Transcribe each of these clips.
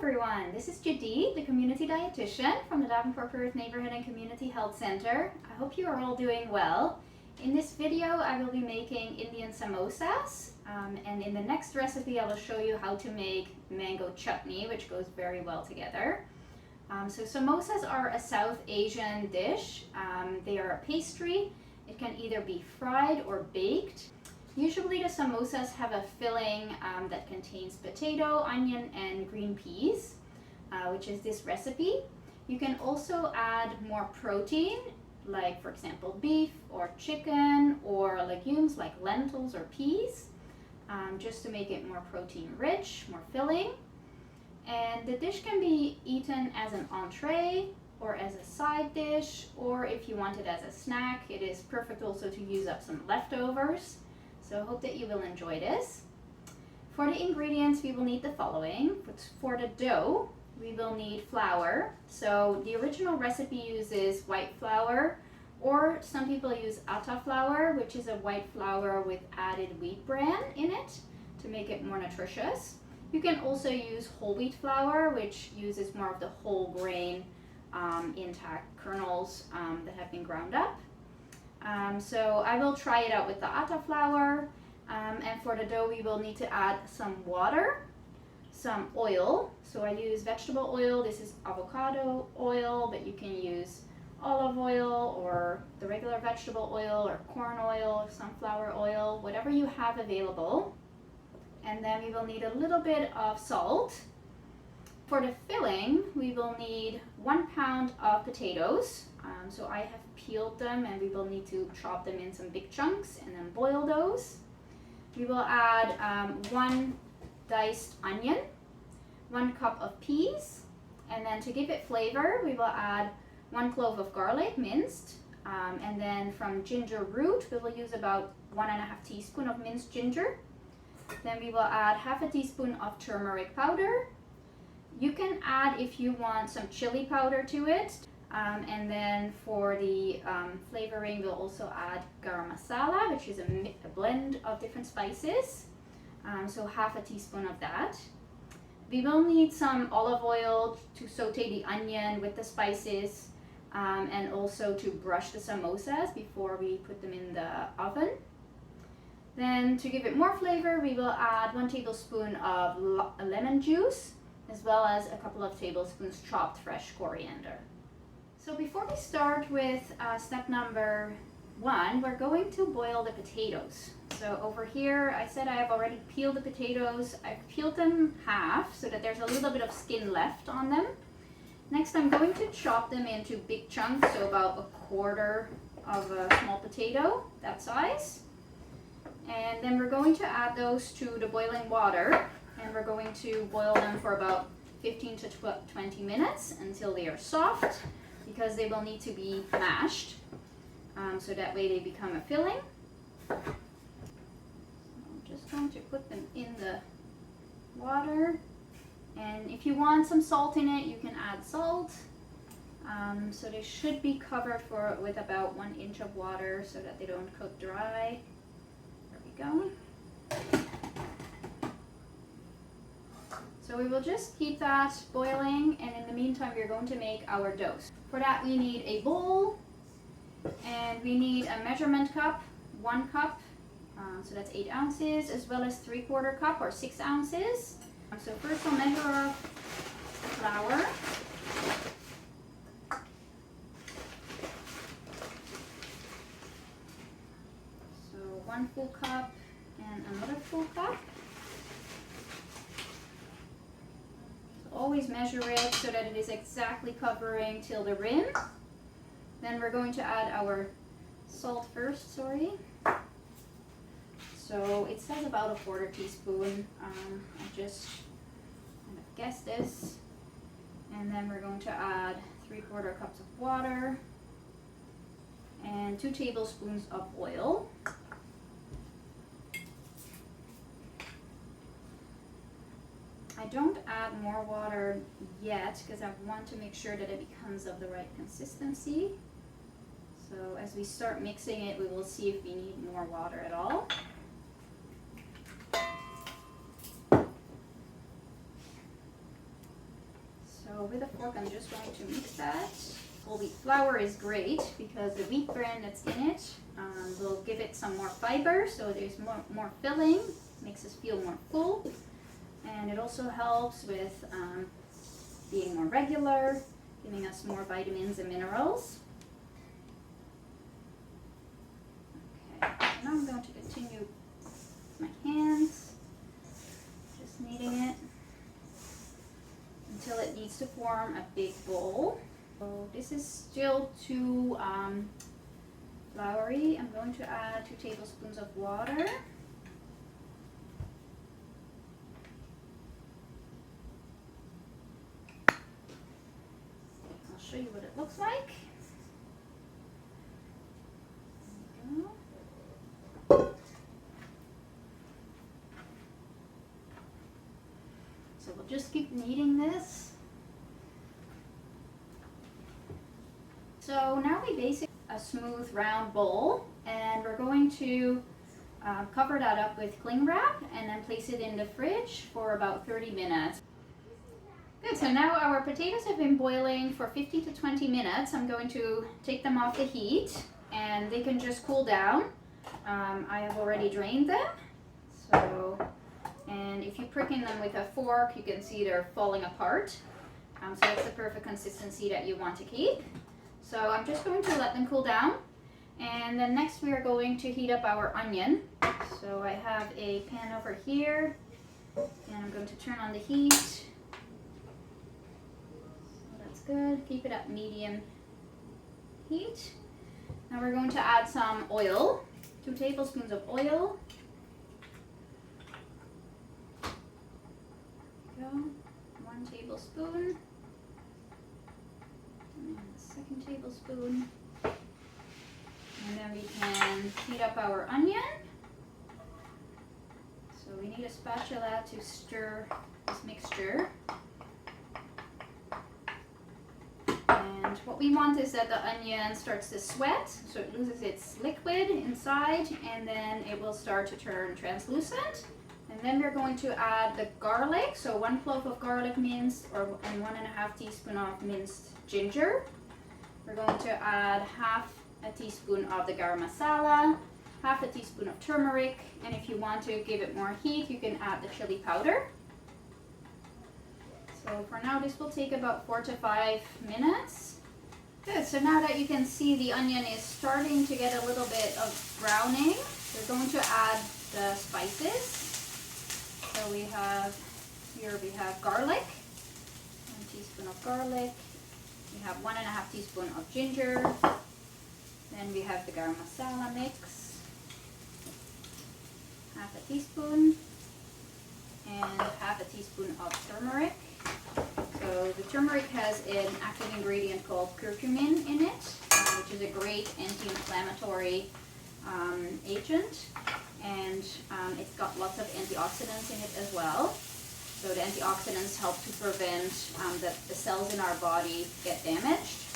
everyone, this is Jedid, the Community Dietitian from the Davenport Perth Neighborhood and Community Health Center. I hope you are all doing well. In this video I will be making Indian samosas, and in the next recipe I will show you how to make mango chutney, which goes very well together. So samosas are a South Asian dish. They are a pastry. It can either be fried or baked. Usually the samosas have a filling that contains potato, onion, and green peas, which is this recipe. You can also add more protein, like for example beef or chicken, or legumes like lentils or peas, just to make it more protein rich, more filling. And the dish can be eaten as an entree or as a side dish, or if you want it as a snack, it is perfect also to use up some leftovers. So I hope that you will enjoy this. For the ingredients, we will need the following. For the dough, we will need flour. So the original recipe uses white flour, or some people use atta flour, which is a white flour with added wheat bran in it to make it more nutritious. You can also use whole wheat flour, which uses more of the whole grain intact kernels that have been ground up. So I will try it out with the atta flour, and for the dough we will need to add some water, some oil. So I use vegetable oil. This is avocado oil, but you can use olive oil or the regular vegetable oil or corn oil or sunflower oil, whatever you have available. And then we will need a little bit of salt. For the filling, we will need 1 pound of potatoes. So I have peeled them, and we will need to chop them in some big chunks and then boil those. We will add 1 diced onion, 1 cup of peas, and then to give it flavor, we will add 1 clove of garlic minced, and then from ginger root, we will use about 1.5 teaspoons of minced ginger. Then we will add half a teaspoon of turmeric powder. You can add, if you want, some chili powder to it. And then for the flavoring, we'll also add garam masala, which is a blend of different spices. So half a teaspoon of that. We will need some olive oil to saute the onion with the spices, and also to brush the samosas before we put them in the oven. Then to give it more flavor, we will add 1 tablespoon of lemon juice, as well as a couple of tablespoons chopped fresh coriander. So before we start with step number 1, we're going to boil the potatoes. So over here, I said I have already peeled the potatoes. I've peeled them half so that there's a little bit of skin left on them. Next, I'm going to chop them into big chunks, so about 1/4 of a small potato, that size. And then we're going to add those to the boiling water, and we're going to boil them for about 15 to 20 minutes until they are soft, because they will need to be mashed, so that way they become a filling. So I'm just going to put them in the water, and if you want some salt in it, you can add salt. So they should be covered with about 1 inch of water so that they don't cook dry. There we go. So we will just keep that boiling, and in the meantime we're going to make our dough. For that we need a bowl, and we need a measurement cup, 1 cup, so that's 8 ounces, as well as 3/4 cup or 6 ounces. So first I'll measure our flour. So 1 full cup and another full cup. Always measure it so that it is exactly covering till the rim. Then we're going to add our salt first, So it says about 1/4 teaspoon. I just kind of guessed this. And then we're going to add 3/4 cups of water and 2 tablespoons of oil. I don't add more water yet because I want to make sure that it becomes of the right consistency. So as we start mixing it, we will see if we need more water at all. So with a fork, I'm just going to mix that. Whole wheat flour is great because the wheat bran that's in it will give it some more fiber, so there's more filling, makes us feel more full, and it also helps with being more regular, giving us more vitamins and minerals. Okay, so now I'm going to continue with my hands, just kneading it until it needs to form a big bowl. So this is still too floury. I'm going to add 2 tablespoons of water. I'll show you what it looks like. There we go. So we'll just keep kneading this. So now we basically have a smooth round bowl, and we're going to cover that up with cling wrap and then place it in the fridge for about 30 minutes. Good, so now our potatoes have been boiling for 15 to 20 minutes. I'm going to take them off the heat and they can just cool down. I have already drained them. And if you prick in them with a fork, you can see they're falling apart. So that's the perfect consistency that you want to keep. So I'm just going to let them cool down. And then next we are going to heat up our onion. So I have a pan over here and I'm going to turn on the heat. So that's good. Keep it at medium heat. Now we're going to add some oil, 2 tablespoons of oil. There we go. 1 tablespoon. And a 2nd tablespoon. And then we can heat up our onion. So we need a spatula to stir this mixture. And what we want is that the onion starts to sweat, so it loses its liquid inside, and then it will start to turn translucent. And then we're going to add the garlic, so 1 clove of garlic minced, and 1.5 teaspoon of minced ginger. We're going to add half a teaspoon of the garam masala, half a teaspoon of turmeric, and if you want to give it more heat, you can add the chili powder. So for now, this will take about 4 to 5 minutes. Good, so now that you can see the onion is starting to get a little bit of browning, we're going to add the spices. So we have garlic, 1 teaspoon of garlic. We have 1.5 teaspoon of ginger. Then we have the garam masala mix, half a teaspoon, and half a teaspoon of turmeric. So the turmeric has an active ingredient called curcumin in it, which is a great anti-inflammatory agent, and it's got lots of antioxidants in it as well. So the antioxidants help to prevent that the cells in our body get damaged.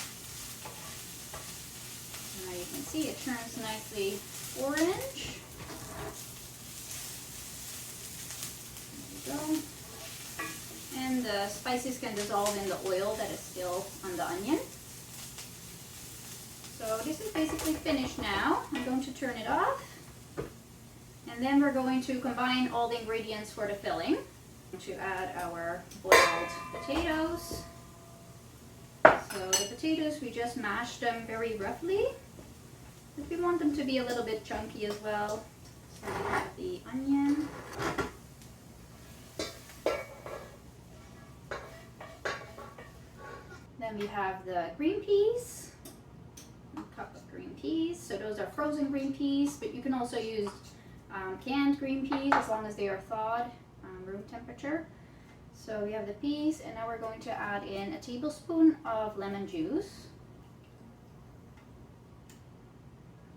Now you can see it turns nicely orange. There we go. And the spices can dissolve in the oil that is still on the onion. So this is basically finished now. I'm going to turn it off. And then we're going to combine all the ingredients for the filling. To add our boiled potatoes. So the potatoes, we just mash them very roughly. But we want them to be a little bit chunky as well. So we have the onion. Then we have the green peas. 1 cup of green peas. So those are frozen green peas, but you can also use canned green peas as long as they are thawed. Room temperature. So we have the peas, and now we're going to add in a tablespoon of lemon juice.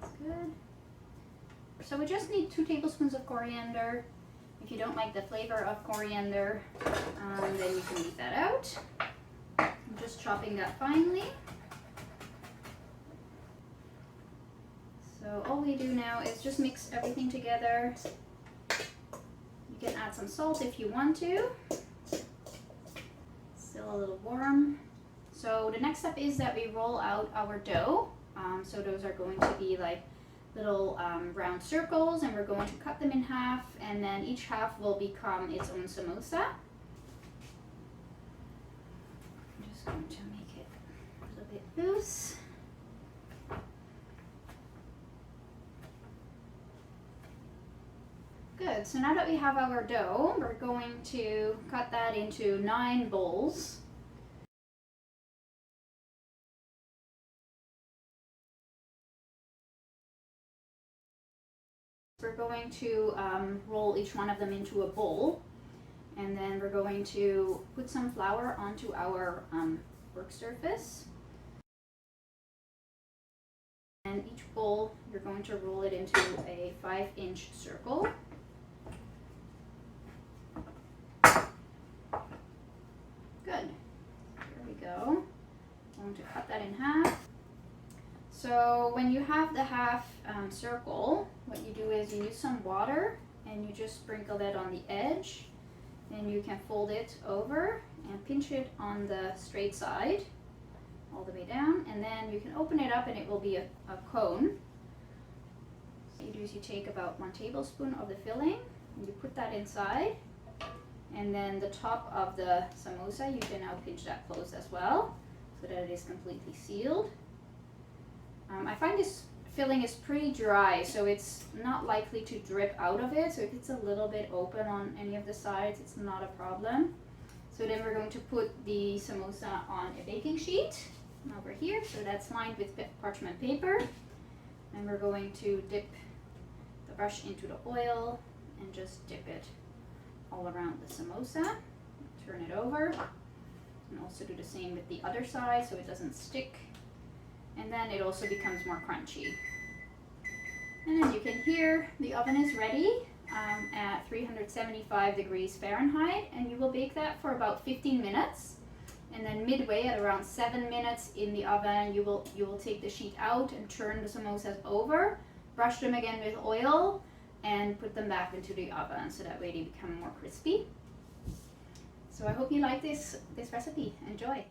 That's good. So we just need 2 tablespoons of coriander. If you don't like the flavor of coriander, then you can leave that out. I'm just chopping that finely. So all we do now is just mix everything together. You can add some salt if you want to. Still Still a little warm. So the next step is that we roll out our dough. So those are going to be like little round circles, and we're going to cut them in half, and then each half will become its own samosa. I'm just going to make it a little bit loose. Good, so now that we have our dough, we're going to cut that into 9 bowls. We're going to roll each one of them into a bowl, and then we're going to put some flour onto our work surface. And each bowl, you're going to roll it into a 5-inch circle. Good. Here we go. I'm going to cut that in half. So when you have the half circle, what you do is you use some water and you just sprinkle it on the edge. Then you can fold it over and pinch it on the straight side all the way down, and then you can open it up and it will be a cone. So you do is you take about 1 tablespoon of the filling and you put that inside, and then the top of the samosa, you can now pinch that closed as well so that it is completely sealed. I find this filling is pretty dry, so it's not likely to drip out of it. So if it's a little bit open on any of the sides, it's not a problem. So then we're going to put the samosa on a baking sheet over here. So that's lined with parchment paper. And we're going to dip the brush into the oil and just dip it all around the samosa. Turn it over. And also do the same with the other side so it doesn't stick. And then it also becomes more crunchy. And as you can hear, the oven is ready at 375 degrees Fahrenheit, and you will bake that for about 15 minutes. And then midway at around 7 minutes in the oven, you will take the sheet out and turn the samosas over, brush them again with oil, and put them back into the oven so that way they become more crispy. So I hope you like this recipe. Enjoy.